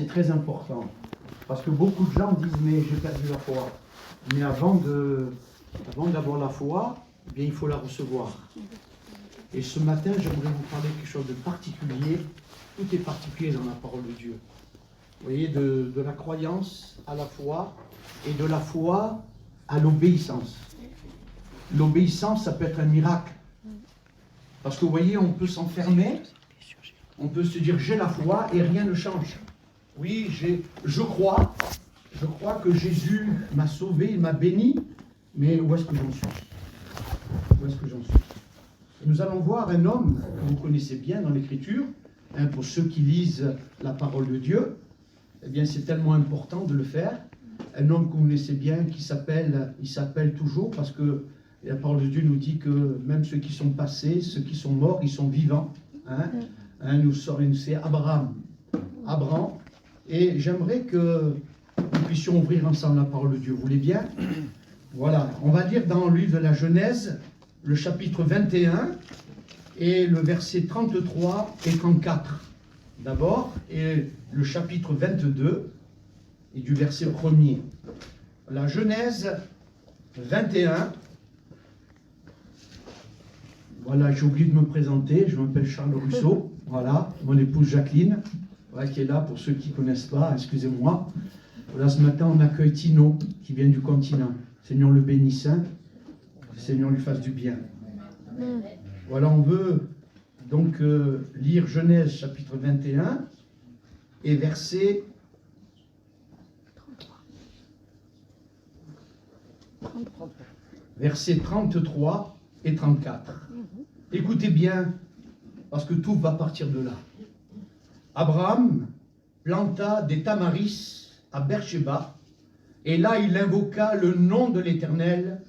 c'est très important. Parce que beaucoup de gens disent, mais j'ai perdu la foi. Mais avant d'avoir la foi, eh bien, il faut la recevoir. Et ce matin, j'aimerais vous parler de quelque chose de particulier. Tout est particulier dans la parole de Dieu. Vous voyez, de la croyance à la foi, et de la foi à l'obéissance. L'obéissance, ça peut être un miracle. Parce que vous voyez, on peut s'enfermer, on peut se dire j'ai la foi et rien ne change. Oui, je crois que Jésus m'a sauvé, il m'a béni, mais où est-ce que j'en suis? Où est-ce que j'en suis? Et nous allons voir un homme que vous connaissez bien dans l'Écriture, pour ceux qui lisent la parole de Dieu. Eh bien, c'est tellement important de le faire. Un homme que vous connaissez bien, il s'appelle toujours, parce que la parole de Dieu nous dit que même ceux qui sont passés, ceux qui sont morts, ils sont vivants. C'est Abraham. Et j'aimerais que nous puissions ouvrir ensemble la parole de Dieu. Vous voulez bien? Voilà, on va lire dans le livre de la Genèse, le chapitre 21, et le verset 33 et 34. D'abord, et le chapitre 22, et du verset 1er. La Genèse 21. Voilà, j'ai oublié de me présenter. Je m'appelle Charles Rousseau. Voilà, mon épouse Jacqueline, voilà, qui est là pour ceux qui ne connaissent pas. Excusez-moi. Voilà, ce matin, on accueille Tino, qui vient du continent. Seigneur le bénisse. Seigneur lui fasse du bien. Voilà, on veut donc lire Genèse chapitre 21 et verset 33 et 34. Écoutez bien, parce que tout va partir de là. Abraham planta des tamaris à Beersheba, et là il invoqua le nom de l'Éternel,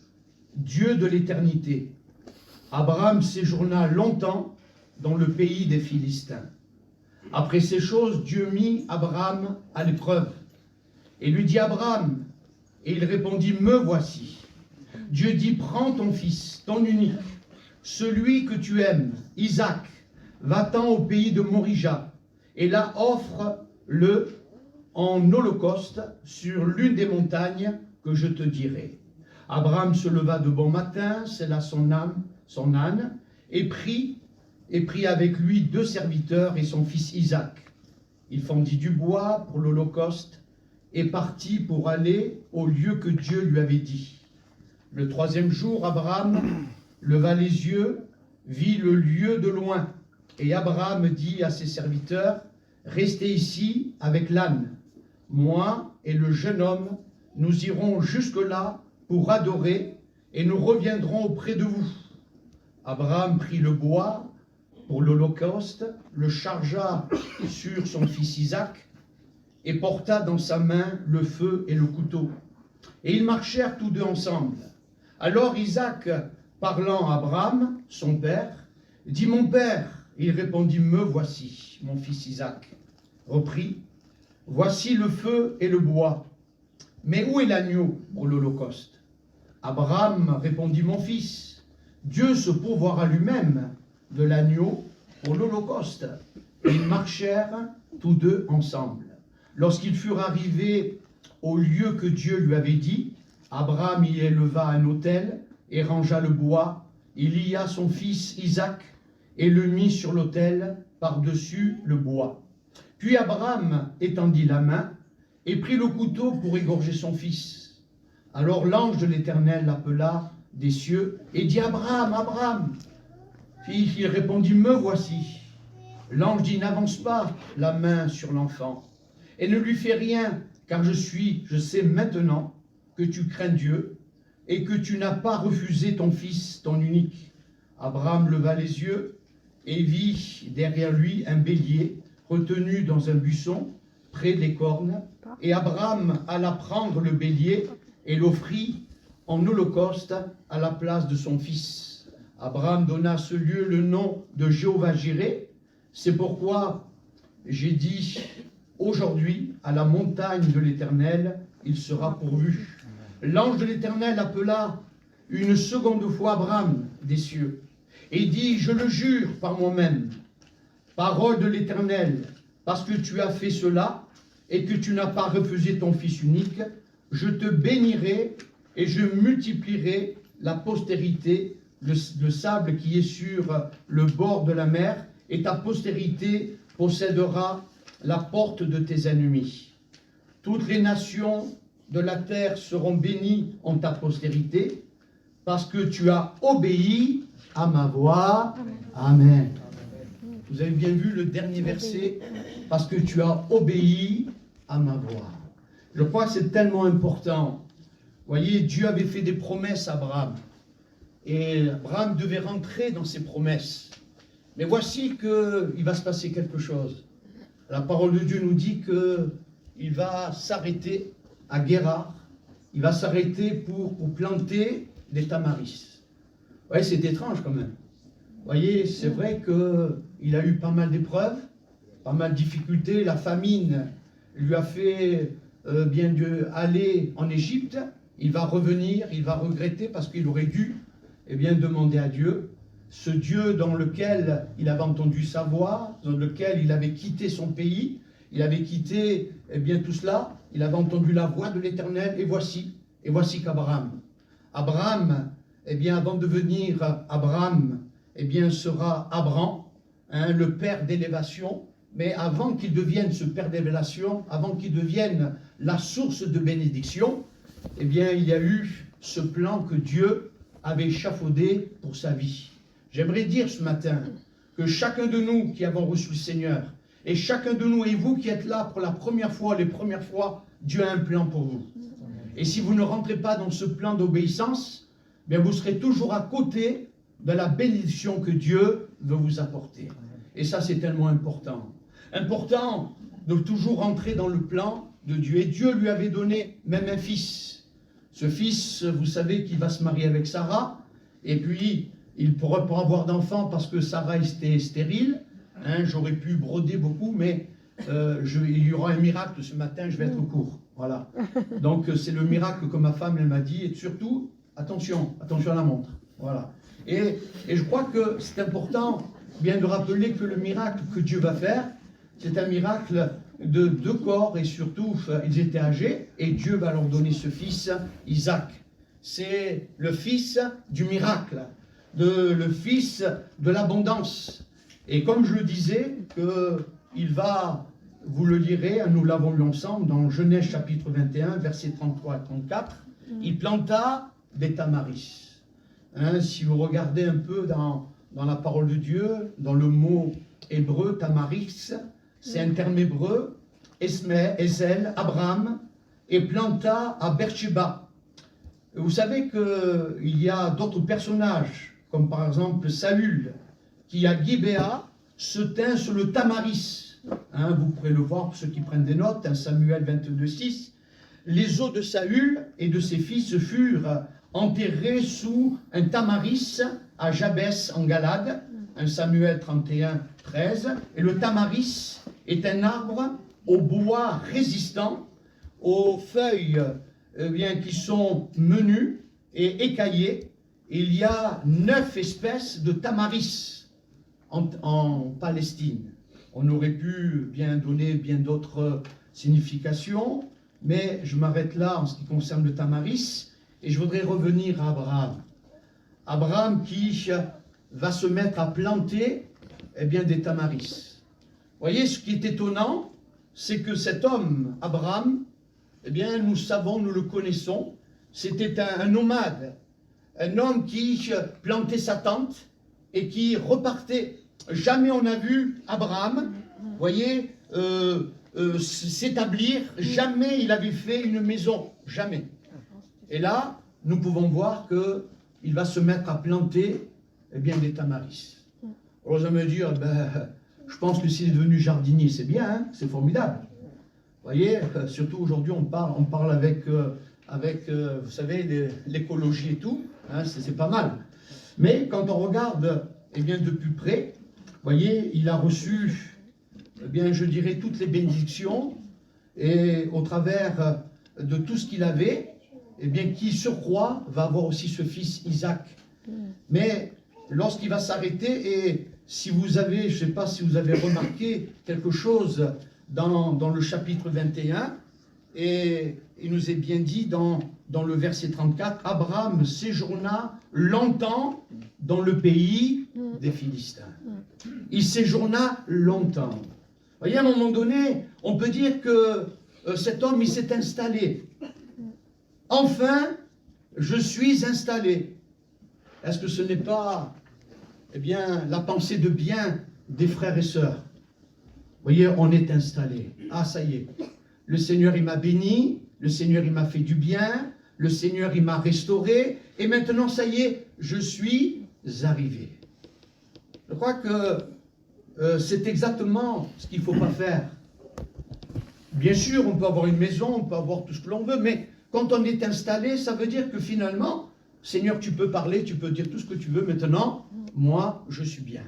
Dieu de l'éternité. Abraham séjourna longtemps dans le pays des Philistins. Après ces choses, Dieu mit Abraham à l'épreuve, et lui dit: Abraham, et il répondit: Me voici. Dieu dit: Prends ton fils, ton unique, celui que tu aimes, Isaac, va-t'en au pays de Morija, et là offre-le en holocauste sur l'une des montagnes que je te dirai. Abraham se leva de bon matin, sella son âne, et prit avec lui 2 serviteurs et son fils Isaac. Il fendit du bois pour l'holocauste et partit pour aller au lieu que Dieu lui avait dit. Le 3e jour, Abraham leva les yeux, vit le lieu de loin, et Abraham dit à ses serviteurs: Restez ici avec l'âne. Moi et le jeune homme, nous irons jusque-là pour adorer, et nous reviendrons auprès de vous. Abraham prit le bois pour l'holocauste, le chargea sur son fils Isaac, et porta dans sa main le feu et le couteau. Et ils marchèrent tous deux ensemble. Alors Isaac, parlant à Abraham, son père, dit: Mon père. Il répondit: Me voici, mon fils Isaac. Reprit: Voici le feu et le bois, mais où est l'agneau pour l'holocauste? Abraham répondit: Mon fils, Dieu se pourvoira lui-même de l'agneau pour l'holocauste. Et ils marchèrent tous deux ensemble. Lorsqu'ils furent arrivés au lieu que Dieu lui avait dit, Abraham y éleva un autel et rangea le bois. Il lia son fils Isaac et le mit sur l'autel par-dessus le bois. Puis Abraham étendit la main et prit le couteau pour égorger son fils. Alors l'ange de l'Éternel l'appela des cieux et dit: Abraham, Abraham. Puis il répondit: Me voici. L'ange dit: N'avance pas la main sur l'enfant et ne lui fais rien, car je sais maintenant que tu crains Dieu et que tu n'as pas refusé ton fils, ton unique. Abraham leva les yeux et vit derrière lui un bélier retenu dans un buisson près des cornes. Et Abraham alla prendre le bélier et l'offrit en holocauste à la place de son fils. Abraham donna à ce lieu le nom de Jéhovah-Jireh. C'est pourquoi j'ai dit: Aujourd'hui, à la montagne de l'Éternel, il sera pourvu. L'ange de l'Éternel appela une seconde fois Abraham des cieux et dit: Je le jure par moi-même, parole de l'Éternel, parce que tu as fait cela, et que tu n'as pas refusé ton Fils unique, je te bénirai et je multiplierai la postérité, le sable qui est sur le bord de la mer, et ta postérité possédera la porte de tes ennemis. Toutes les nations de la terre seront bénies en ta postérité, parce que tu as obéi à ma voix. Amen. Vous avez bien vu le dernier verset, parce que tu as obéi à ma voix. Je crois que c'est tellement important. Vous voyez, Dieu avait fait des promesses à Abraham. Et Abraham devait rentrer dans ses promesses. Mais voici qu'il va se passer quelque chose. La parole de Dieu nous dit qu'il va s'arrêter à Guérar. Il va s'arrêter pour planter des tamaris. Vous voyez, c'est étrange quand même. Vous voyez, c'est vrai qu'il a eu pas mal d'épreuves, pas mal de difficultés. La famine lui a fait bien aller en Égypte. Il va revenir, il va regretter parce qu'il aurait dû demander à Dieu, ce Dieu dans lequel il avait entendu sa voix, dans lequel il avait quitté son pays, il avait quitté tout cela, il avait entendu la voix de l'Éternel, et voici qu'Abraham, avant de devenir Abraham, sera Abram, le père d'élévation, mais avant qu'il devienne ce père d'élévation, avant qu'il devienne la source de bénédiction, il y a eu ce plan que Dieu avait échafaudé pour sa vie. J'aimerais dire ce matin que chacun de nous qui avons reçu le Seigneur, et chacun de nous et vous qui êtes là pour la première fois, les premières fois, Dieu a un plan pour vous. Et si vous ne rentrez pas dans ce plan d'obéissance, vous serez toujours à côté de la bénédiction que Dieu veut vous apporter. Et ça, c'est tellement important. Important de toujours rentrer dans le plan de Dieu. Et Dieu lui avait donné même un fils. Ce fils, vous savez qu'il va se marier avec Sarah, et puis il ne pourra pas avoir d'enfant parce que Sarah était stérile. J'aurais pu broder beaucoup, mais il y aura un miracle ce matin, je vais être court. Voilà. Donc c'est le miracle que ma femme elle m'a dit, et surtout, attention à la montre. Voilà. Et je crois que c'est important bien de rappeler que le miracle que Dieu va faire, c'est un miracle de deux corps, et surtout ils étaient âgés, et Dieu va leur donner ce fils, Isaac. C'est le fils du miracle, le fils de l'abondance. Et comme je le disais, il va, vous le lirez, nous l'avons lu ensemble dans Genèse chapitre 21, versets 33 et 34, il planta des tamaris. Si vous regardez un peu dans la parole de Dieu, dans le mot hébreu, tamaris, c'est un terme hébreu, Ezel, Abraham, et planta à Beersheba. Vous savez qu'il y a d'autres personnages, comme par exemple Saül, qui à Gibéa se tint sur le tamaris. Vous pourrez le voir pour ceux qui prennent des notes, Samuel 22, 6. Les os de Saül et de ses fils furent enterrés sous un tamaris à Jabès en Galade, 1 Samuel 31, 13. Et le tamaris est un arbre au bois résistant, aux feuilles qui sont menues et écaillées. Il y a 9 espèces de tamaris en Palestine. On aurait pu bien donner bien d'autres significations, mais je m'arrête là en ce qui concerne le tamaris, et je voudrais revenir à Abraham. Abraham qui va se mettre à planter des tamaris. Vous voyez, ce qui est étonnant, c'est que cet homme, Abraham, nous savons, nous le connaissons, c'était un nomade, un homme qui plantait sa tente et qui repartait. Jamais on n'a vu Abraham, vous voyez, s'établir, jamais il avait fait une maison, jamais. Et là, nous pouvons voir qu'il va se mettre à planter des tamaris. Alors vous allez me dire, je pense que s'il est devenu jardinier, c'est bien, c'est formidable. Vous voyez, surtout aujourd'hui, on parle avec vous savez, l'écologie et tout, c'est pas mal. Mais quand on regarde de plus près, vous voyez, il a reçu, je dirais, toutes les bénédictions, et au travers de tout ce qu'il avait, qui surcroît va avoir aussi ce fils Isaac. Mais lorsqu'il va s'arrêter, et si vous avez, je ne sais pas si vous avez remarqué quelque chose dans le chapitre 21, et il nous est bien dit dans le verset 34, Abraham séjourna longtemps dans le pays des Philistins. Il séjourna longtemps. Vous voyez, à un moment donné, on peut dire que cet homme, il s'est installé. Enfin, je suis installé. Est-ce que ce n'est pas, eh bien, la pensée de bien des frères et sœurs? Vous voyez, on est installé. Ah, ça y est. Le Seigneur, il m'a béni. Le Seigneur, il m'a fait du bien. Le Seigneur, il m'a restauré. Et maintenant, ça y est, je suis arrivé. Je crois que c'est exactement ce qu'il ne faut pas faire. Bien sûr, on peut avoir une maison, on peut avoir tout ce que l'on veut, mais quand on est installé, ça veut dire que finalement, Seigneur, tu peux parler, tu peux dire tout ce que tu veux. Maintenant, moi, je suis bien.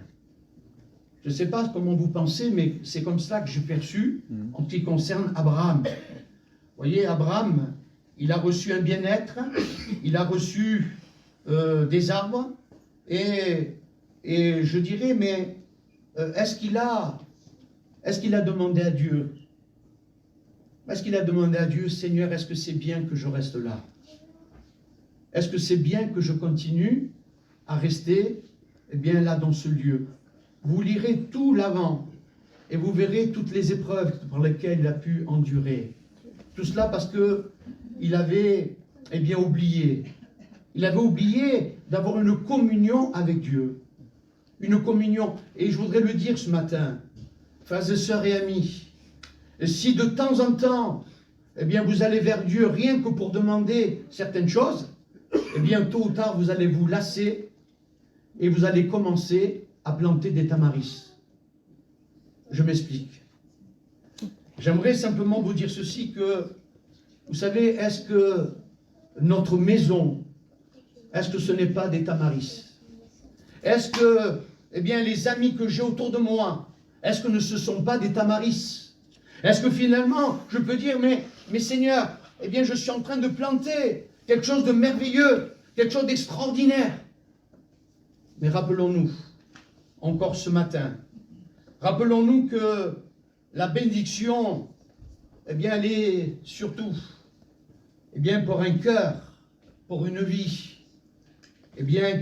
Je ne sais pas comment vous pensez, mais c'est comme ça que j'ai perçu en ce qui concerne Abraham. Vous voyez, Abraham, il a reçu un bien-être, il a reçu des arbres, et je dirais, mais est-ce qu'il a demandé à Dieu? Est-ce qu'il a demandé à Dieu, Seigneur, est-ce que c'est bien que je reste là? Est-ce que c'est bien que je continue à rester, eh bien, là dans ce lieu? Vous lirez tout l'avant et vous verrez toutes les épreuves par lesquelles il a pu endurer. Tout cela parce que il avait, eh bien, oublié. Il avait oublié d'avoir une communion avec Dieu. Une communion. Et je voudrais le dire ce matin, frères et sœurs et amis, si de temps en temps, eh bien, vous allez vers Dieu rien que pour demander certaines choses, eh bien, tôt ou tard, vous allez vous lasser et vous allez commencer à planter des tamaris. Je m'explique. J'aimerais simplement vous dire ceci, que, vous savez, est-ce que notre maison, est-ce que ce n'est pas des tamaris? Est-ce que, eh bien, les amis que j'ai autour de moi, est-ce que ce ne sont pas des tamaris? Est-ce que finalement, je peux dire, mais Seigneur, eh bien, je suis en train de planter quelque chose de merveilleux, quelque chose d'extraordinaire. Mais rappelons-nous, encore ce matin, rappelons-nous que la bénédiction, eh bien, elle est surtout, eh bien, pour un cœur, pour une vie, eh bien,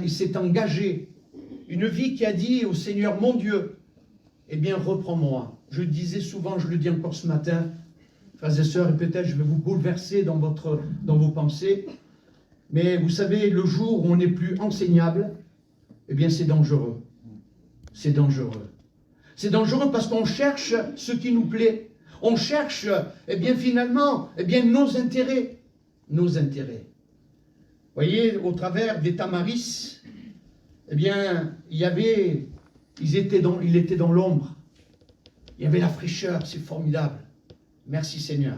il s'est engagé, une vie qui a dit au Seigneur, mon Dieu, eh bien, reprends-moi. Je le disais souvent, je le dis encore ce matin, frères et sœurs, et peut-être je vais vous bouleverser dans vos pensées, mais vous savez, le jour où on n'est plus enseignable, eh bien, c'est dangereux. C'est dangereux. C'est dangereux parce qu'on cherche ce qui nous plaît. On cherche, eh bien, finalement, eh bien, nos intérêts. Nos intérêts. Vous voyez, au travers des tamaris, eh bien, il était dans l'ombre. Il y avait la fraîcheur, c'est formidable. Merci Seigneur.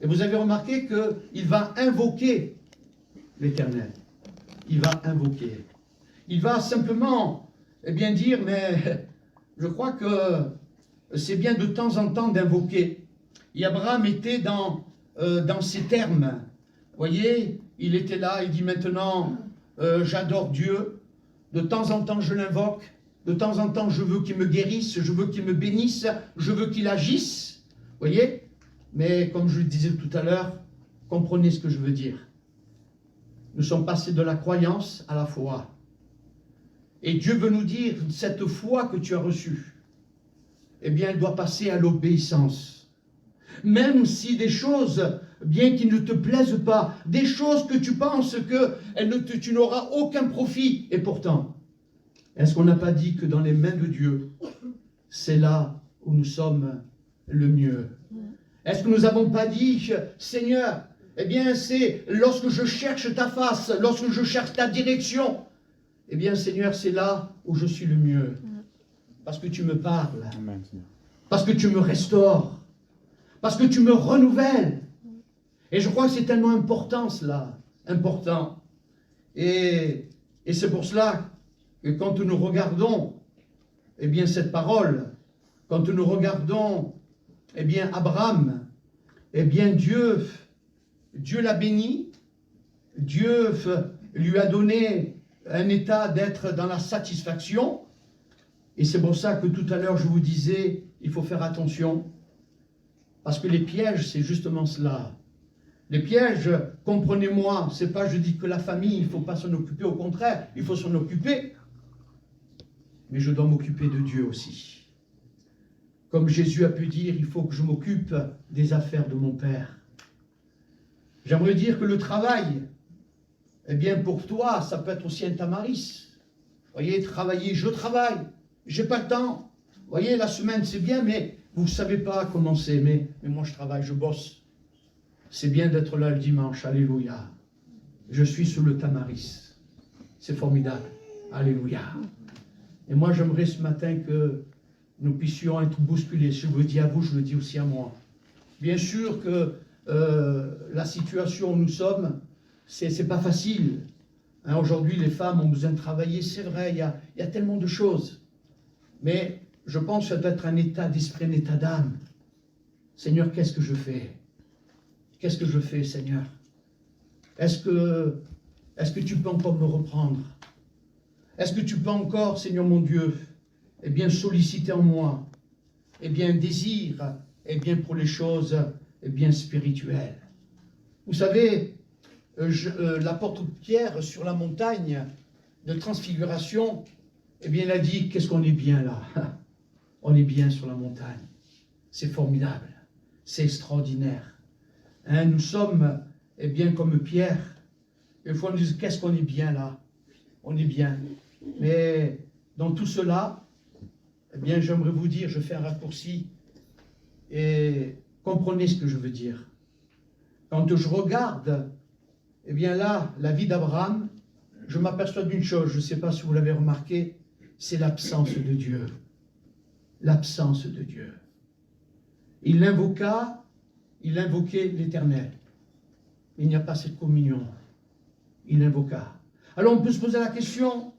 Et vous avez remarqué qu'il va invoquer l'Éternel. Il va invoquer. Il va simplement, eh bien, dire, mais je crois que c'est bien de temps en temps d'invoquer. Et Abraham était dans ces termes. Vous voyez, il était là, il dit maintenant, j'adore Dieu. De temps en temps, je l'invoque. De temps en temps, je veux qu'il me guérisse, je veux qu'il me bénisse, je veux qu'il agisse. Vous voyez? Mais comme je le disais tout à l'heure, comprenez ce que je veux dire. Nous sommes passés de la croyance à la foi. Et Dieu veut nous dire, cette foi que tu as reçue, eh bien, elle doit passer à l'obéissance. Même si des choses, bien qui ne te plaisent pas, des choses que tu penses que tu n'auras aucun profit, et pourtant, est-ce qu'on n'a pas dit que dans les mains de Dieu, c'est là où nous sommes le mieux? Est-ce que nous n'avons pas dit, Seigneur, eh bien, c'est lorsque je cherche ta face, lorsque je cherche ta direction, eh bien, Seigneur, c'est là où je suis le mieux. Parce que tu me parles. Amen, parce que tu me restaures. Parce que tu me renouvelles. Et je crois que c'est tellement important cela. Important. Et c'est pour cela que quand nous regardons, eh bien, cette parole, quand nous regardons, eh bien, Abraham, eh bien, Dieu l'a béni. Dieu lui a donné un état d'être dans la satisfaction. Et c'est pour ça que tout à l'heure, je vous disais, il faut faire attention, parce que les pièges, c'est justement cela. Les pièges, comprenez-moi, c'est pas je dis que la famille, il ne faut pas s'en occuper, au contraire, il faut s'en occuper. Mais je dois m'occuper de Dieu aussi. Comme Jésus a pu dire, il faut que je m'occupe des affaires de mon Père. J'aimerais dire que le travail, eh bien pour toi, ça peut être aussi un tamaris. Vous voyez, travailler, je travaille, j'ai pas le temps. Vous voyez, la semaine c'est bien, mais vous ne savez pas comment c'est. Mais moi je travaille, je bosse. C'est bien d'être là le dimanche, alléluia. Je suis sous le tamaris. C'est formidable, alléluia. Et moi j'aimerais ce matin que nous puissions être bousculés. Je vous le dis à vous, je le dis aussi à moi. Bien sûr que la situation où nous sommes, c'est pas facile. Hein, aujourd'hui, les femmes ont besoin de travailler, c'est vrai, il y a tellement de choses. Mais je pense que ça doit être un état d'esprit, un état d'âme. Seigneur, qu'est-ce que je fais? Qu'est-ce que je fais, Seigneur? Est-ce que tu peux encore me reprendre? Est-ce que tu peux encore, Seigneur mon Dieu, eh bien, solliciter en moi, eh bien, un désir, eh bien, pour les choses, eh bien, spirituelles? Vous savez, l'apôtre Pierre, sur la montagne de transfiguration, eh bien, il a dit, qu'est-ce qu'on est bien là? On est bien sur la montagne. C'est formidable. C'est extraordinaire. Hein, nous sommes, eh bien, comme Pierre. Il faut nous dire, qu'est-ce qu'on est bien là? On est bien. Mais dans tout cela, eh bien, j'aimerais vous dire, je fais un raccourci, et comprenez ce que je veux dire. Quand je regarde, eh bien là, la vie d'Abraham, je m'aperçois d'une chose, je ne sais pas si vous l'avez remarqué, c'est l'absence de Dieu. L'absence de Dieu. Il invoquait l'Éternel. Il n'y a pas cette communion. Il invoqua. Alors on peut se poser la question,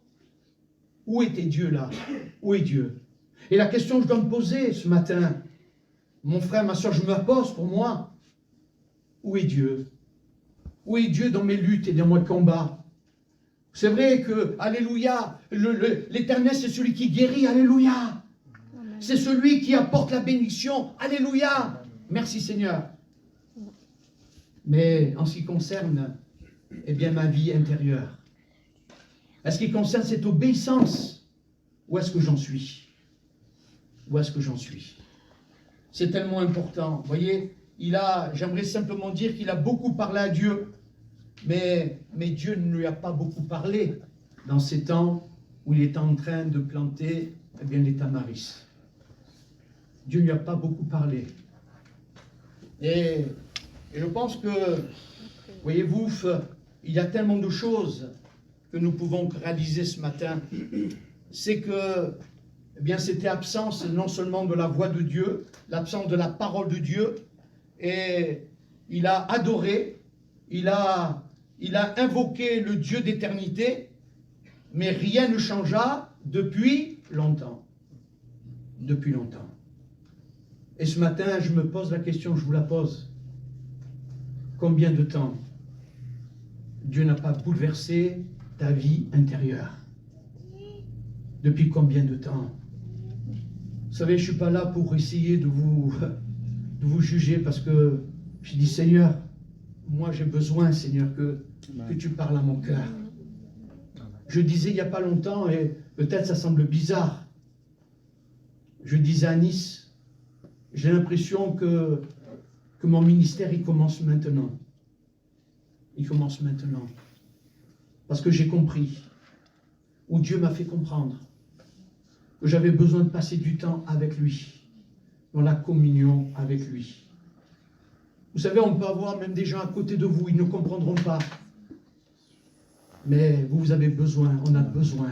où était Dieu là? Où est Dieu? Et la question que je dois me poser ce matin, mon frère, ma soeur, je me la pose pour moi. Où est Dieu? Où est Dieu dans mes luttes et dans mes combats? C'est vrai que, alléluia, l'Éternel c'est celui qui guérit, alléluia. C'est celui qui apporte la bénédiction, alléluia. Merci Seigneur. Mais en ce qui concerne, eh bien, ma vie intérieure, en ce qui concerne cette obéissance, où est-ce que j'en suis? Où est-ce que j'en suis? C'est tellement important. Vous voyez, j'aimerais simplement dire qu'il a beaucoup parlé à Dieu, mais Dieu ne lui a pas beaucoup parlé dans ces temps où il est en train de planter, eh bien, les tamaris. Dieu ne lui a pas beaucoup parlé. Et je pense que, voyez-vous, il y a tellement de choses que nous pouvons réaliser ce matin. C'est que, eh bien, c'était absence non seulement de la voix de Dieu, l'absence de la parole de Dieu, et il a adoré, il a invoqué le Dieu d'éternité, mais rien ne changea depuis longtemps. Depuis longtemps. Et ce matin, je me pose la question, je vous la pose. Combien de temps Dieu n'a pas bouleversé ta vie intérieure? Depuis combien de temps? Vous savez, je ne suis pas là pour essayer de vous juger, parce que je dis, Seigneur, moi j'ai besoin, Seigneur, que tu parles à mon cœur. Je disais il n'y a pas longtemps, et peut-être ça semble bizarre, je disais à Nice, j'ai l'impression que mon ministère, il commence maintenant. Il commence maintenant. Parce que j'ai compris, ou Dieu m'a fait comprendre, que j'avais besoin de passer du temps avec lui, dans la communion avec lui. Vous savez, on peut avoir même des gens à côté de vous, ils ne comprendront pas. Mais vous avez besoin, on a besoin,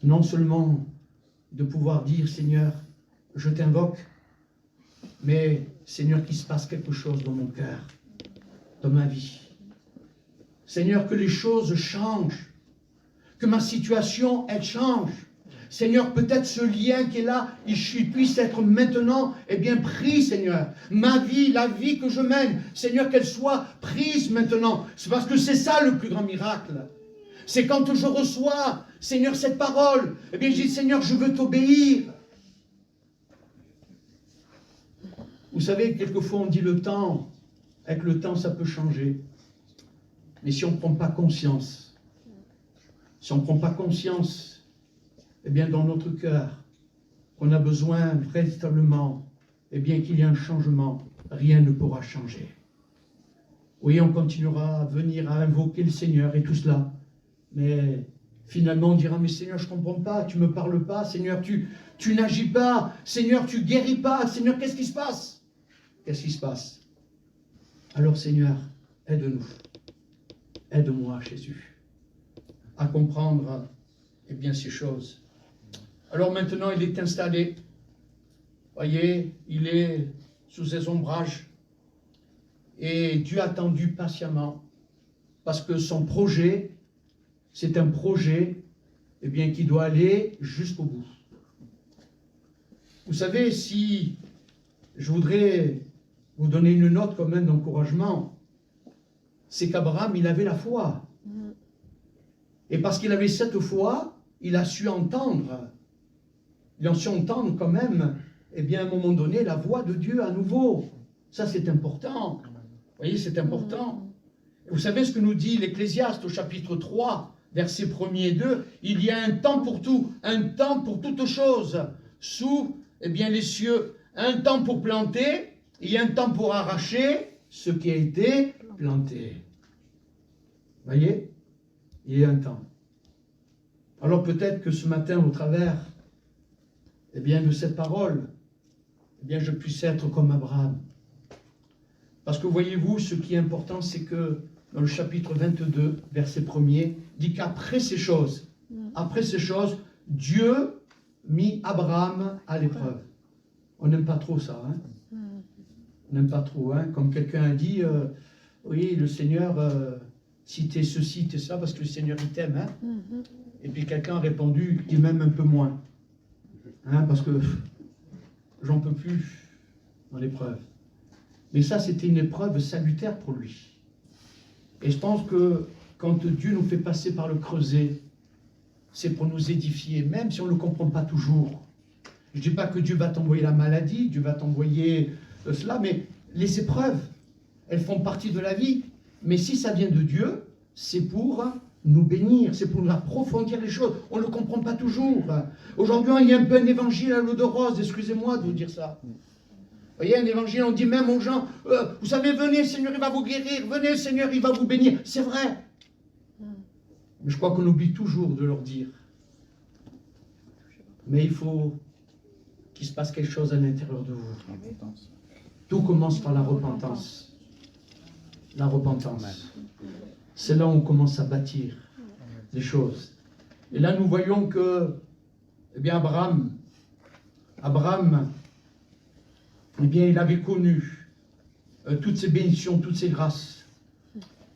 non seulement de pouvoir dire, Seigneur, je t'invoque, mais Seigneur, qu'il se passe quelque chose dans mon cœur, dans ma vie. Seigneur, que les choses changent, que ma situation, elle change. Seigneur, peut-être ce lien qui est là, il puisse être maintenant, eh bien, pris, Seigneur. Ma vie, la vie que je mène, Seigneur, qu'elle soit prise maintenant. C'est parce que c'est ça le plus grand miracle. C'est quand je reçois, Seigneur, cette parole, eh bien, je dis, Seigneur, je veux t'obéir. Vous savez, quelquefois on dit le temps, avec le temps ça peut changer. Mais si on ne prend pas conscience, eh bien dans notre cœur, qu'on a besoin véritablement, eh bien qu'il y ait un changement, rien ne pourra changer. Oui, on continuera à venir à invoquer le Seigneur et tout cela, mais finalement on dira, mais Seigneur, je ne comprends pas, tu ne me parles pas, Seigneur, tu n'agis pas, Seigneur, tu guéris pas, Seigneur, qu'est-ce qui se passe? Qu'est-ce qui se passe? Alors Seigneur, aide-nous, aide-moi Jésus, à comprendre eh bien, ces choses. Alors maintenant, il est installé, voyez, il est sous ses ombrages, et Dieu a attendu patiemment, parce que son projet, c'est un projet eh bien, qui doit aller jusqu'au bout. Vous savez, si je voudrais vous donner une note quand même d'encouragement, c'est qu'Abraham, il avait la foi. Et parce qu'il avait cette foi, il a su entendre. Il a su entendre quand même, eh bien, à un moment donné, la voix de Dieu à nouveau. Ça, c'est important. Vous voyez, c'est important. Vous savez ce que nous dit l'Ecclésiaste au chapitre 3, versets 1er et 2, il y a un temps pour tout, un temps pour toute chose, sous eh bien, les cieux, un temps pour planter, et un temps pour arracher ce qui a été planté. Vous voyez, il y a un temps. Alors peut-être que ce matin, au travers eh bien, de cette parole, eh bien, je puisse être comme Abraham. Parce que voyez-vous, ce qui est important, c'est que dans le chapitre 22, verset 1er, dit qu'après ces choses, Dieu mit Abraham à l'épreuve. On n'aime pas trop ça, hein? On n'aime pas trop, hein? Comme quelqu'un a dit, oui, le Seigneur, si t'es ceci, t'es ça, parce que le Seigneur, il t'aime, hein? Et puis quelqu'un a répondu, il m'aime un peu moins, hein? Parce que j'en peux plus dans l'épreuve. Mais ça, c'était une épreuve salutaire pour lui. Et je pense que quand Dieu nous fait passer par le creuset, c'est pour nous édifier, même si on ne le comprend pas toujours. Je ne dis pas que Dieu va t'envoyer la maladie, Dieu va t'envoyer cela, mais les épreuves, elles font partie de la vie. Mais si ça vient de Dieu, c'est pour nous bénir, c'est pour nous approfondir les choses. On ne le comprend pas toujours. Aujourd'hui, il y a un peu un évangile à l'eau de rose, excusez-moi de vous dire ça. Vous voyez, un évangile, on dit même aux gens, vous savez, venez, Seigneur, il va vous guérir, venez, Seigneur, il va vous bénir. C'est vrai. Mais je crois qu'on oublie toujours de leur dire. Mais il faut qu'il se passe quelque chose à l'intérieur de vous. Tout commence par la repentance. La repentance. C'est là où on commence à bâtir les choses. Et là, nous voyons que, eh bien, Abraham, eh bien, il avait connu toutes ces bénédictions, toutes ces grâces.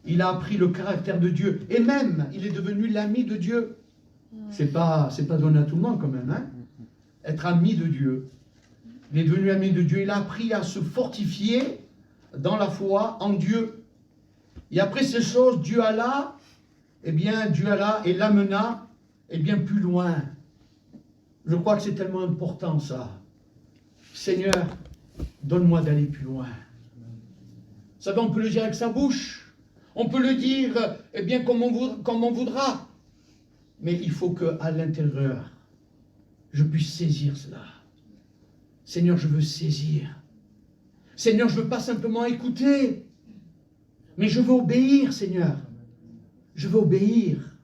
Il a appris le caractère de Dieu. Et même, il est devenu l'ami de Dieu. C'est pas donné à tout le monde quand même, hein? Être ami de Dieu. Il est devenu ami de Dieu. Il a appris à se fortifier dans la foi en Dieu. Et après ces choses, Dieu alla et l'amena, eh bien, plus loin. Je crois que c'est tellement important, ça. Seigneur, donne-moi d'aller plus loin. Vous savez, on peut le dire avec sa bouche. On peut le dire, eh bien, comme on voudra. Mais il faut qu'à l'intérieur, je puisse saisir cela. Seigneur, je veux saisir. Seigneur, je ne veux pas simplement écouter, mais je veux obéir, Seigneur. Je veux obéir.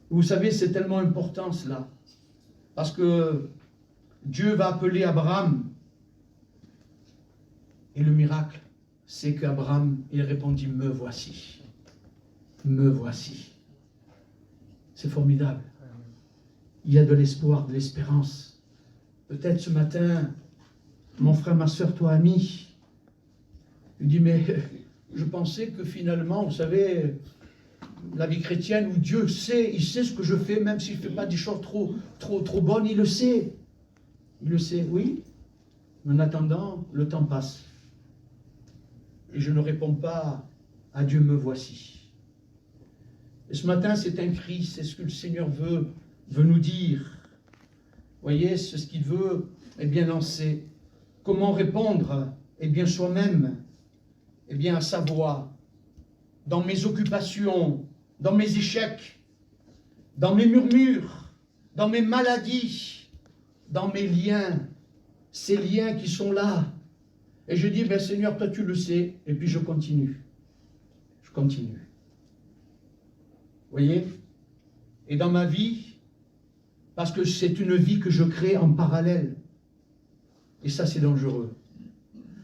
Vous savez, c'est tellement important cela. Parce que Dieu va appeler Abraham. Et le miracle, c'est qu'Abraham, il répondit, me voici. Me voici. C'est formidable. Il y a de l'espoir, de l'espérance. Peut-être ce matin, mon frère, ma soeur, toi, ami, il dit, mais je pensais que finalement, vous savez, la vie chrétienne où Dieu sait, il sait ce que je fais, même si je ne fais pas des choses trop bonnes, il le sait. Il le sait, oui. Mais en attendant, le temps passe. Et je ne réponds pas à Dieu, me voici. Et ce matin, c'est un cri, c'est ce que le Seigneur veut nous dire. Vous voyez, c'est ce qu'il veut, eh bien, lancer. comment répondre, eh bien, soi-même, eh bien, à sa voix, dans mes occupations, dans mes échecs, dans mes murmures, dans mes maladies, dans mes liens, ces liens qui sont là. Et je dis, ben Seigneur, toi tu le sais, et puis je continue. Je continue. Vous voyez? Et dans ma vie, parce que c'est une vie que je crée en parallèle. Et ça, c'est dangereux.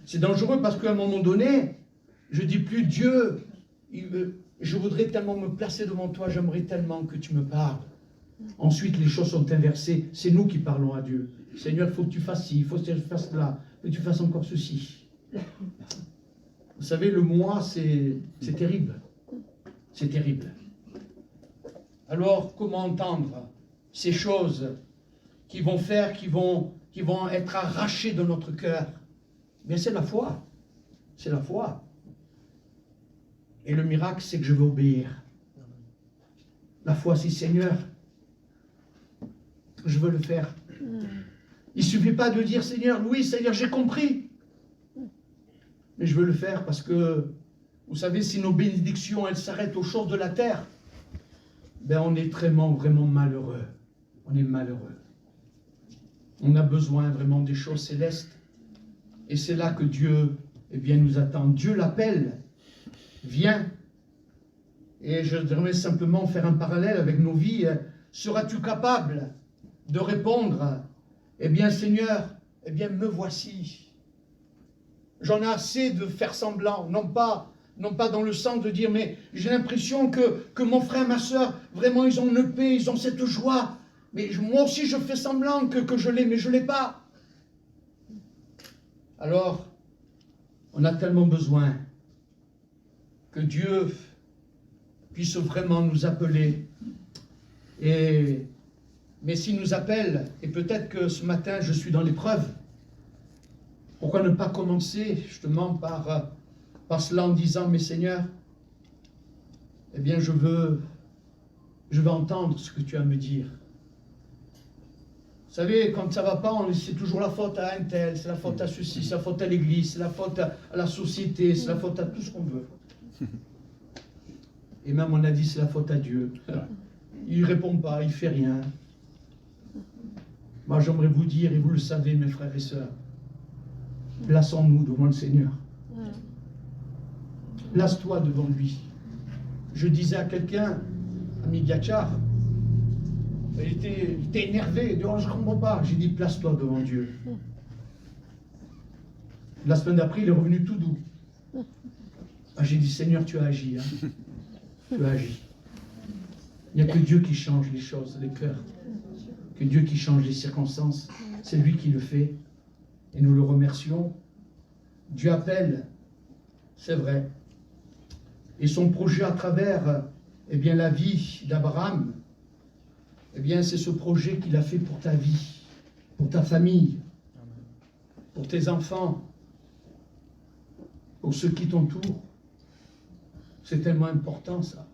C'est dangereux parce qu'à un moment donné, je dis plus Dieu, je voudrais tellement me placer devant toi, j'aimerais tellement que tu me parles. Ensuite, les choses sont inversées. C'est nous qui parlons à Dieu. Seigneur, il faut que tu fasses ci, il faut que tu fasses là, que tu fasses encore ceci. Vous savez, le moi, c'est terrible. C'est terrible. Alors, comment entendre ces choses qui vont faire, qui vont être arrachées de notre cœur? Bien, c'est la foi. C'est la foi. Et le miracle, c'est que je veux obéir. La foi, c'est Seigneur, je veux le faire. Il ne suffit pas de dire Seigneur, oui Seigneur, j'ai compris. Mais je veux le faire parce que, vous savez, si nos bénédictions, elles s'arrêtent aux choses de la terre, ben on est vraiment malheureux. On est malheureux. On a besoin vraiment des choses célestes. Et c'est là que Dieu, eh bien, nous attend. Dieu l'appelle. Viens. Et je voudrais simplement faire un parallèle avec nos vies. Seras-tu capable de répondre, eh bien Seigneur, eh bien me voici. J'en ai assez de faire semblant, non pas dans le sens de dire, mais j'ai l'impression que mon frère, ma soeur, vraiment ils ont une paix, ils ont cette joie. Mais moi aussi je fais semblant que je l'ai, mais je ne l'ai pas. Alors, on a tellement besoin que Dieu puisse vraiment nous appeler. Mais s'il nous appelle, et peut-être que ce matin je suis dans l'épreuve, pourquoi ne pas commencer justement par cela en disant, mais Seigneur, eh bien je veux entendre ce que tu as à me dire. Vous savez, quand ça ne va pas, c'est toujours la faute à un tel, c'est la faute à ceci, c'est la faute à l'église, c'est la faute à la société, c'est la faute à tout ce qu'on veut. Et même on a dit c'est la faute à Dieu. Il ne répond pas, il ne fait rien. Moi j'aimerais vous dire, et vous le savez mes frères et sœurs, plaçons-nous devant le Seigneur. Place-toi devant lui. Je disais à quelqu'un, ami Gatchar, il était énervé, il dit, oh, je ne comprends pas. J'ai dit, place-toi devant Dieu. La semaine d'après, il est revenu tout doux. Ah, j'ai dit, Seigneur, tu as agi. Hein. Tu as agi. Il n'y a que Dieu qui change les choses, les cœurs. Que Dieu qui change les circonstances. C'est lui qui le fait. Et nous le remercions. Dieu appelle, c'est vrai. Et son projet à travers eh bien, la vie d'Abraham, eh bien, c'est ce projet qu'il a fait pour ta vie, pour ta famille, pour tes enfants, pour ceux qui t'entourent. C'est tellement important, ça.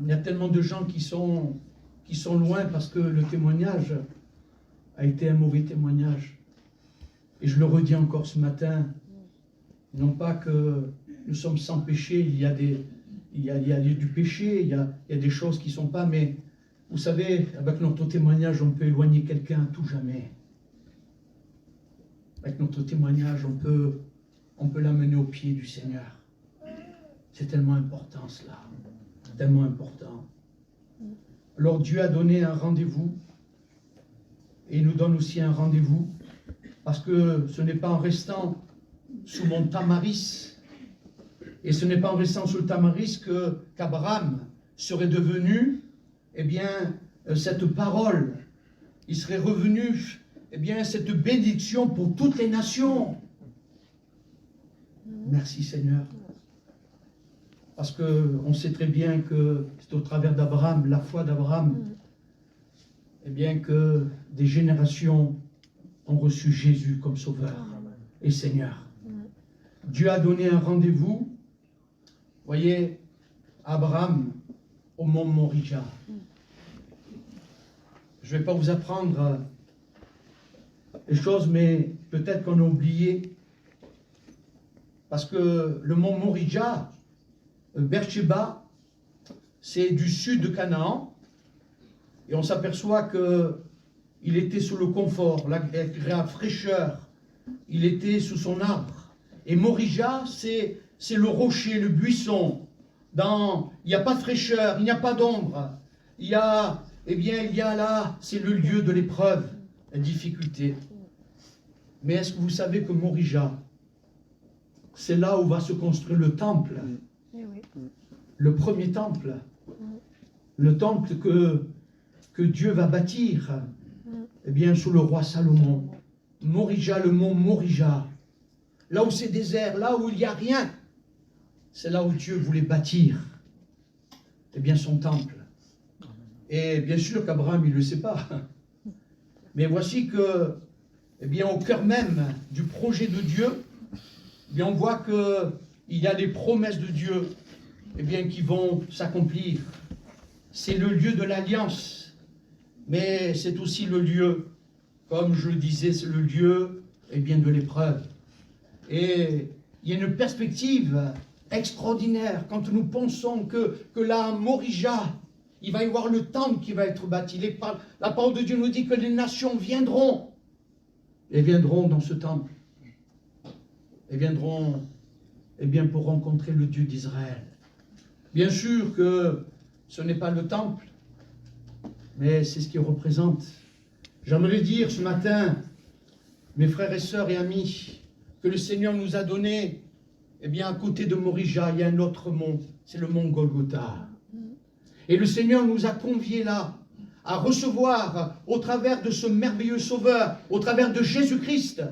Il y a tellement de gens qui sont loin parce que le témoignage a été un mauvais témoignage. Et je le redis encore ce matin, non pas que nous sommes sans péché, il y a du péché, il y a des choses qui ne sont pas, mais vous savez, avec notre témoignage, on peut éloigner quelqu'un à tout jamais. Avec notre témoignage, on peut l'amener au pied du Seigneur. C'est tellement important cela, tellement important. Alors Dieu a donné un rendez-vous, et il nous donne aussi un rendez-vous, parce que ce n'est pas en restant sous mon tamaris, et ce n'est pas en restant sous le tamaris qu'Abraham serait devenu, eh bien, cette parole, il serait revenu, eh bien, cette bénédiction pour toutes les nations. Merci Seigneur. Parce qu'on sait très bien que c'est au travers d'Abraham, la foi d'Abraham, eh bien, que des générations ont reçu Jésus comme Sauveur et Seigneur. Dieu a donné un rendez-vous, voyez, Abraham au mont Moriah. Je ne vais pas vous apprendre les choses, mais peut-être qu'on a oublié. Parce que le mont Morija, Beersheba, c'est du sud de Canaan. Et on s'aperçoit qu'il était sous le confort, la fraîcheur. Il était sous son arbre. Et Morija, c'est le rocher, le buisson. Il n'y a pas de fraîcheur, il n'y a pas d'ombre. Il y a là, c'est le lieu de l'épreuve, la difficulté. Mais est-ce que vous savez que Morija, c'est là où va se construire le temple, le premier temple, le temple que Dieu va bâtir, eh bien, sous le roi Salomon. Morija, le mont Morija, là où c'est désert, là où il n'y a rien, c'est là où Dieu voulait bâtir, eh bien, son temple. Et bien sûr qu'Abraham, il ne le sait pas. Mais voici que, eh bien, au cœur même du projet de Dieu, eh bien, on voit qu'il y a des promesses de Dieu, eh bien, qui vont s'accomplir. C'est le lieu de l'alliance, mais c'est aussi le lieu, comme je le disais, c'est le lieu, eh bien, de l'épreuve. Et il y a une perspective extraordinaire quand nous pensons que là, à Morija, il va y avoir le temple qui va être bâti. La parole de Dieu nous dit que les nations viendront. Et viendront dans ce temple. Et viendront, eh bien, pour rencontrer le Dieu d'Israël. Bien sûr que ce n'est pas le temple, mais c'est ce qu'il représente. J'aimerais dire ce matin, mes frères et sœurs et amis, que le Seigneur nous a donné, eh bien, à côté de Morija, il y a un autre mont, c'est le mont Golgotha. Et le Seigneur nous a conviés là, à recevoir, au travers de ce merveilleux Sauveur, au travers de Jésus-Christ.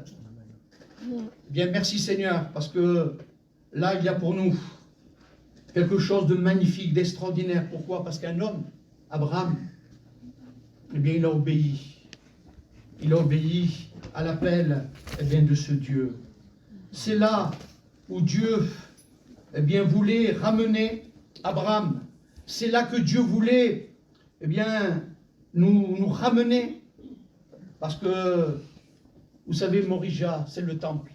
Eh bien, merci Seigneur, parce que là, il y a pour nous quelque chose de magnifique, d'extraordinaire. Pourquoi? Parce qu'un homme, Abraham, eh bien, il a obéi. Il a obéi à l'appel, eh bien, de ce Dieu. C'est là où Dieu, eh bien, voulait ramener Abraham. C'est là que Dieu voulait, eh bien, nous ramener. Parce que, vous savez, Morija, c'est le temple.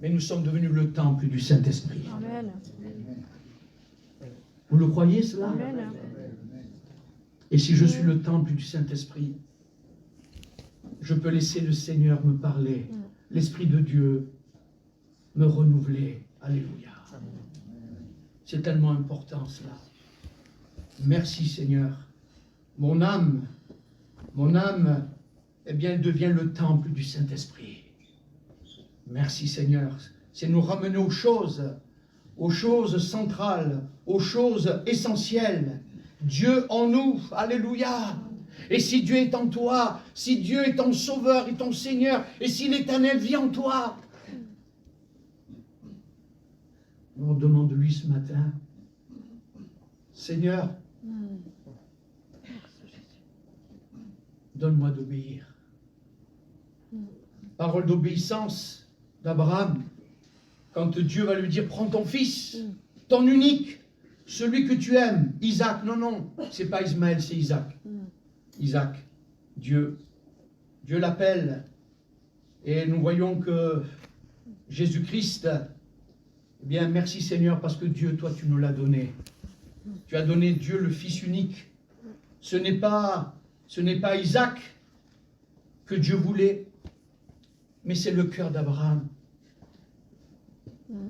Mais nous sommes devenus le temple du Saint-Esprit. Amen. Vous le croyez, cela? Amen. Et si je suis le temple du Saint-Esprit, je peux laisser le Seigneur me parler, l'Esprit de Dieu me renouveler. Alléluia. C'est tellement important cela. Merci Seigneur. Mon âme, eh bien, elle devient le temple du Saint-Esprit. Merci Seigneur. C'est nous ramener aux choses centrales, aux choses essentielles. Dieu en nous, alléluia. Et si Dieu est en toi, si Dieu est ton Sauveur et ton Seigneur, et si l'Éternel vit en toi, on demande-lui ce matin, Seigneur, donne-moi d'obéir. Parole d'obéissance d'Abraham, quand Dieu va lui dire, prends ton fils, ton unique, celui que tu aimes, Isaac. Non, c'est pas Ismaël, c'est Isaac. Isaac, Dieu l'appelle. Et nous voyons que Jésus-Christ, eh bien, merci Seigneur, parce que Dieu, toi, tu nous l'as donné. Tu as donné Dieu le Fils unique. Ce n'est pas Isaac que Dieu voulait, mais c'est le cœur d'Abraham.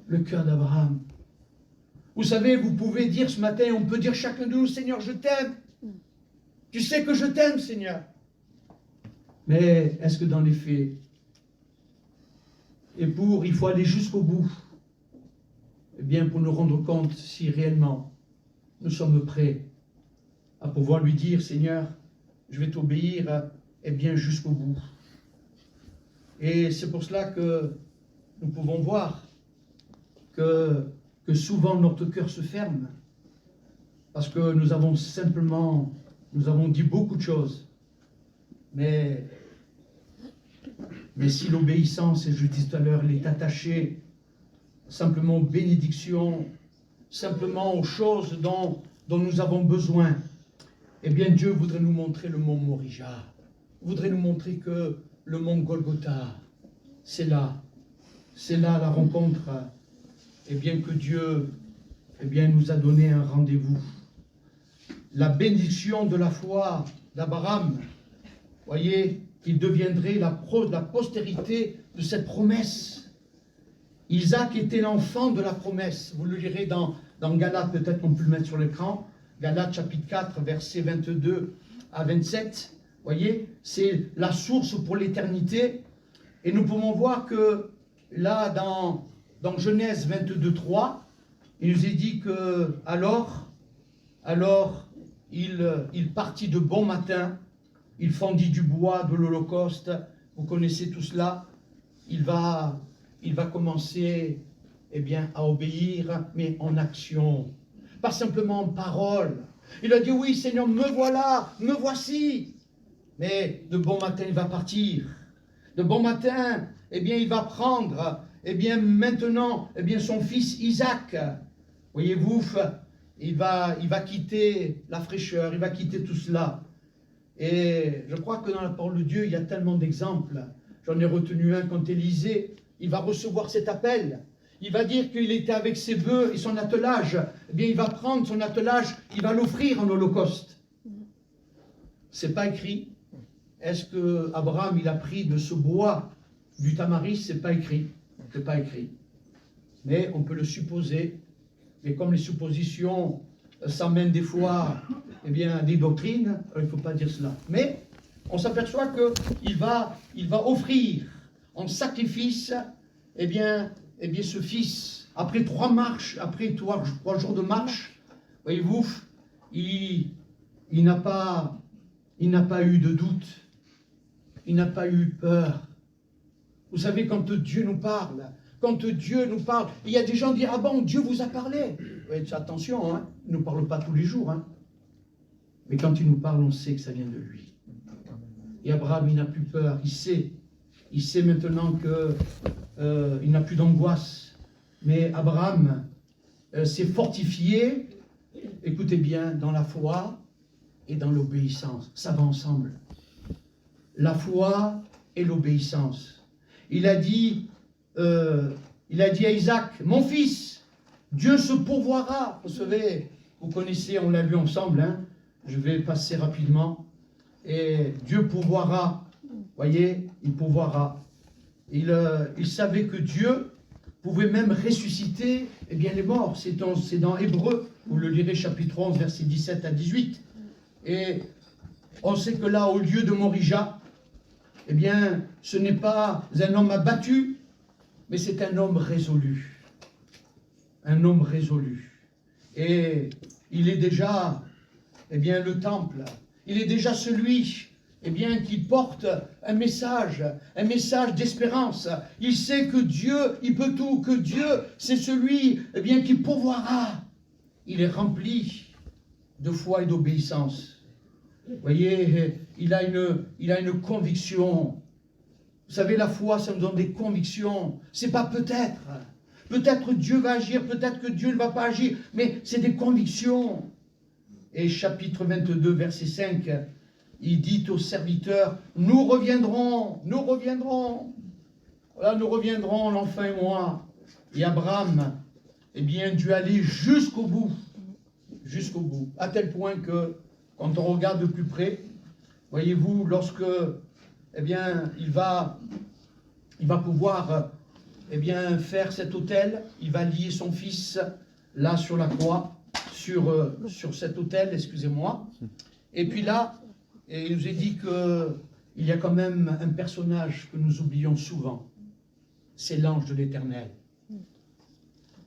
Le cœur d'Abraham. Vous savez, vous pouvez dire ce matin, on peut dire chacun de nous, Seigneur, je t'aime. Tu sais que je t'aime, Seigneur. Mais est-ce que dans les faits, il faut aller jusqu'au bout, eh bien, pour nous rendre compte si réellement nous sommes prêts à pouvoir lui dire, Seigneur, je vais t'obéir, eh bien, jusqu'au bout. Et c'est pour cela que nous pouvons voir que souvent notre cœur se ferme, parce que nous avons dit beaucoup de choses. Mais si l'obéissance, et je le dis tout à l'heure, elle est attachée simplement aux bénédictions, simplement aux choses dont nous avons besoin, eh bien Dieu voudrait nous montrer le mont Morija. Voudrait nous montrer que le mont Golgotha. C'est là la rencontre, et bien que Dieu, nous a donné un rendez-vous. La bénédiction de la foi d'Abraham, voyez, il deviendrait la postérité de cette promesse. Isaac était l'enfant de la promesse. Vous le lirez dans Galates, peut-être qu'on peut le mettre sur l'écran. Galates chapitre 4, versets 22 à 27. Voyez, c'est la source pour l'éternité. Et nous pouvons voir que là, dans Genèse 22, 3, il nous est dit que alors il partit de bon matin, il fendit du bois de l'Holocauste. Vous connaissez tout cela. Il va commencer, à obéir, mais en action, pas simplement en parole. Il a dit oui, Seigneur, me voilà, me voici. Mais de bon matin, il va partir. De bon matin, il va prendre, maintenant, son fils Isaac. Voyez-vous, il va quitter la fraîcheur, il va quitter tout cela. Et je crois que dans la parole de Dieu, il y a tellement d'exemples. J'en ai retenu un quand Élisée, il va recevoir cet appel. Il va dire qu'il était avec ses bœufs et son attelage. Il va prendre son attelage, il va l'offrir en holocauste. C'est pas écrit. Est-ce que Abraham, il a pris de ce bois du tamaris? C'est pas écrit. C'est pas écrit. Mais on peut le supposer. Mais comme les suppositions s'amènent des fois, à des doctrines, il ne faut pas dire cela. Mais on s'aperçoit qu'il va offrir en sacrifice, ce fils. Après 3 marches, après 3 jours de marche, voyez-vous, il n'a pas eu de doute. Il n'a pas eu peur. Vous savez, quand Dieu nous parle, il y a des gens qui disent, ah bon, Dieu vous a parlé. Oui, attention, il ne nous parle pas tous les jours. Mais quand il nous parle, on sait que ça vient de lui. Et Abraham, il n'a plus peur, il sait maintenant qu'il n'a plus d'angoisse. Mais Abraham s'est fortifié, écoutez bien, dans la foi et dans l'obéissance. Ça va ensemble. La foi et l'obéissance. Il a dit à Isaac, mon fils, Dieu se pourvoira. Vous savez, vous connaissez, on l'a lu ensemble, je vais passer rapidement. Et Dieu pourvoira, voyez, il pourvoira. Il savait que Dieu pouvait même ressusciter les morts. C'est dans Hébreux, vous le lirez chapitre 11, versets 17 à 18. Et on sait que là, au lieu de Morija, ce n'est pas un homme abattu, mais c'est un homme résolu. Un homme résolu. Et il est déjà, le temple. Il est déjà celui, qui porte un message d'espérance. Il sait que Dieu, il peut tout, que Dieu, c'est celui, qui pourvoira. Il est rempli de foi et d'obéissance. Vous voyez, il a une conviction. Vous savez, la foi, ça nous donne des convictions. C'est pas peut-être. Peut-être Dieu va agir, peut-être que Dieu ne va pas agir, mais c'est des convictions. Et chapitre 22, verset 5, il dit aux serviteurs, nous reviendrons. Voilà, nous reviendrons, l'enfant et moi. Et Abraham, Dieu allait jusqu'au bout. Jusqu'au bout. À tel point que, quand on regarde de plus près, voyez-vous, lorsque, il va pouvoir, faire cet autel, il va lier son fils, là, sur la croix, sur cet autel, excusez-moi. Et puis là, il nous est dit qu'il y a quand même un personnage que nous oublions souvent. C'est l'ange de l'Éternel.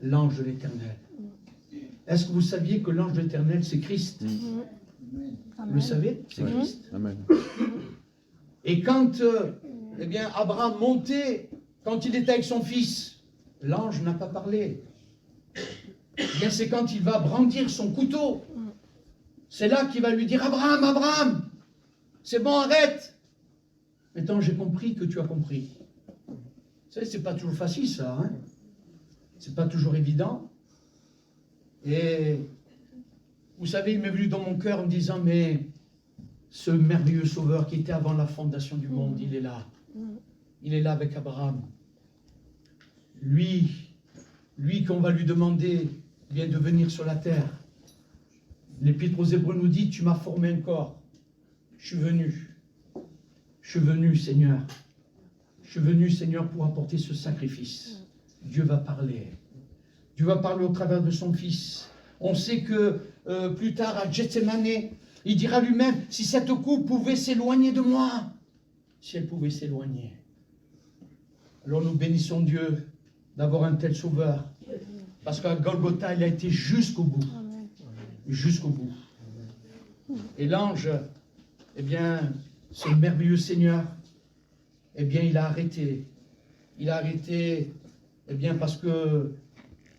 L'ange de l'Éternel. Est-ce que vous saviez que l'ange de l'Éternel, c'est Christ? Vous le savez? C'est Christ. Amen. Et quand Abraham montait, quand il était avec son fils, l'ange n'a pas parlé. C'est quand il va brandir son couteau. C'est là qu'il va lui dire, Abraham, Abraham, c'est bon, arrête. Maintenant, j'ai compris que tu as compris. Vous savez, c'est pas toujours facile, ça. C'est pas toujours évident. Et vous savez, il m'est venu dans mon cœur en me disant, mais ce merveilleux sauveur qui était avant la fondation du monde, il est là. Il est là avec Abraham. Lui qu'on va lui demander vient de venir sur la terre. L'Épître aux Hébreux nous dit, tu m'as formé un corps. Je suis venu, Seigneur. Je suis venu, Seigneur, pour apporter ce sacrifice. Dieu va parler. Dieu va parler au travers de son Fils. On sait que plus tard, à Gethsémane, il dira lui-même, si cette coupe pouvait s'éloigner de moi, si elle pouvait s'éloigner. Alors nous bénissons Dieu d'avoir un tel sauveur. Parce qu'à Golgotha, il a été jusqu'au bout. Jusqu'au bout. Et l'ange, eh bien, ce merveilleux Seigneur, eh bien, il a arrêté. Il a arrêté, eh bien, parce que,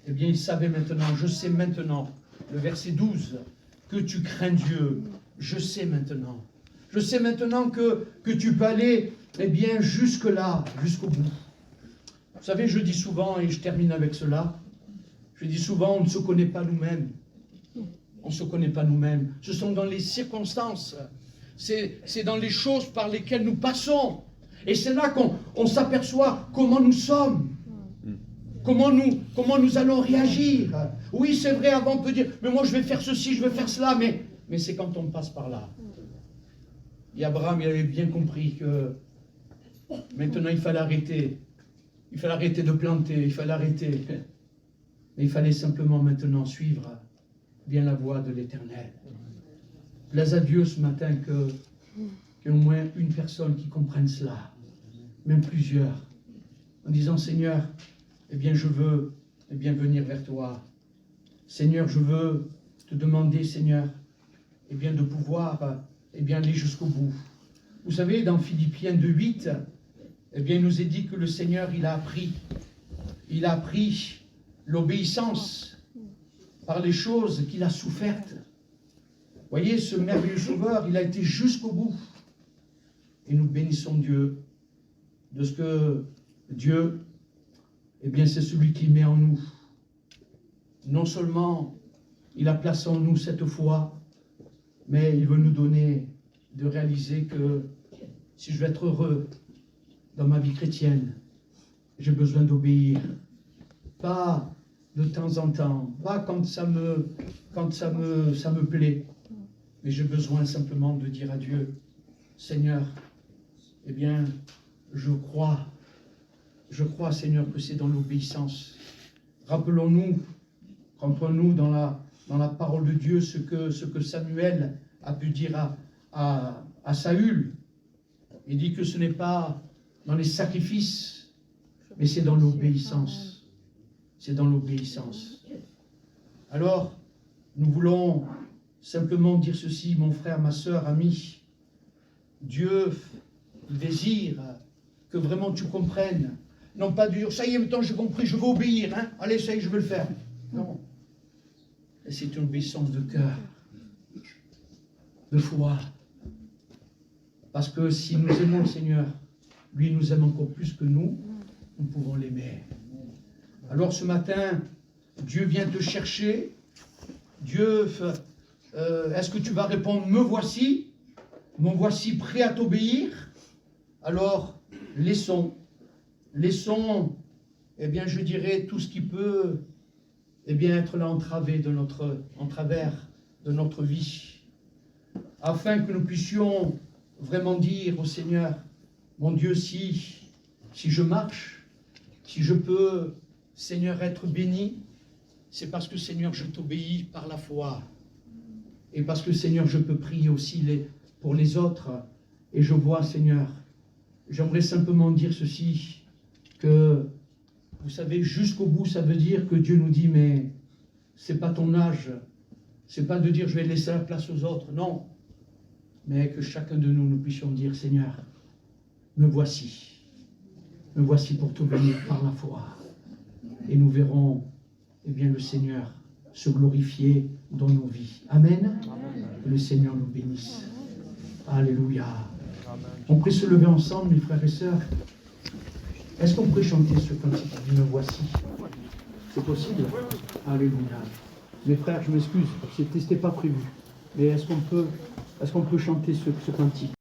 eh bien, il savait maintenant, je sais maintenant, le verset 12, que tu crains Dieu. Je sais maintenant. Je sais maintenant que tu peux aller, eh bien, jusque-là, jusqu'au bout. Vous savez, je dis souvent, et je termine avec cela, je dis souvent, on ne se connaît pas nous-mêmes. On ne se connaît pas nous-mêmes. Ce sont dans les circonstances, c'est dans les choses par lesquelles nous passons. Et c'est là qu'on s'aperçoit comment nous sommes. Comment nous allons réagir. Oui, c'est vrai, avant on peut dire, mais moi je vais faire ceci, je vais faire cela, mais c'est quand on passe par là. Et Abraham, il avait bien compris que maintenant il fallait arrêter. Il fallait arrêter de planter, il fallait arrêter. Mais il fallait simplement maintenant suivre bien la voie de l'Éternel. Plaise à Dieu ce matin qu'il y ait au moins une personne qui comprenne cela, même plusieurs, en disant, Seigneur, eh bien je veux venir vers toi. Seigneur, je veux te demander, Seigneur, eh bien de pouvoir aller jusqu'au bout. Vous savez, dans Philippiens 2:8, eh bien, il nous est dit que le Seigneur, il a appris l'obéissance par les choses qu'il a souffertes. Vous voyez, ce merveilleux sauveur, il a été jusqu'au bout. Et nous bénissons Dieu de ce que Dieu, eh bien, c'est celui qui met en nous. Non seulement il a placé en nous cette foi, mais il veut nous donner de réaliser que si je veux être heureux dans ma vie chrétienne, j'ai besoin d'obéir. Pas de temps en temps, pas quand ça me plaît, mais j'ai besoin simplement de dire à Dieu, Seigneur, eh bien, je crois, Seigneur, que c'est dans l'obéissance. Rappelons-nous dans la parole de Dieu ce que Samuel a pu dire à Saül. Il dit que ce n'est pas dans les sacrifices, mais c'est dans l'obéissance. C'est dans l'obéissance. Alors, nous voulons simplement dire ceci, mon frère, ma sœur, ami. Dieu désire que vraiment tu comprennes. Non pas dire, ça y est, maintenant j'ai compris, je veux obéir. Hein? Allez, ça y est, je veux le faire. Non. C'est une obéissance de cœur, de foi. Parce que si nous aimons le Seigneur, lui nous aime encore plus que nous pouvons l'aimer. Alors ce matin, Dieu vient te chercher. Dieu, est-ce que tu vas répondre, me voici prêt à t'obéir? Alors, laissons, eh bien, je dirais, tout ce qui peut, eh bien, être là entravé en travers de notre vie, afin que nous puissions vraiment dire au Seigneur, mon Dieu, si je marche, si je peux, Seigneur, être béni, c'est parce que, Seigneur, je t'obéis par la foi. Et parce que, Seigneur, je peux prier aussi pour les autres. Et je vois, Seigneur, j'aimerais simplement dire ceci, que, vous savez, jusqu'au bout, ça veut dire que Dieu nous dit, mais c'est pas ton âge, c'est pas de dire je vais laisser la place aux autres, non. Mais que chacun de nous puissions dire, Seigneur, me voici pour t'obéir par la foi. Et nous verrons, eh bien, le Seigneur se glorifier dans nos vies. Amen. Amen. Que le Seigneur nous bénisse. Alléluia. Amen. On pourrait se lever ensemble, mes frères et sœurs. Est-ce qu'on pourrait chanter ce cantique qui dit me voici? C'est possible? Alléluia. Mes frères, je m'excuse, c'était pas prévu. Mais est-ce qu'on peut chanter ce cantique?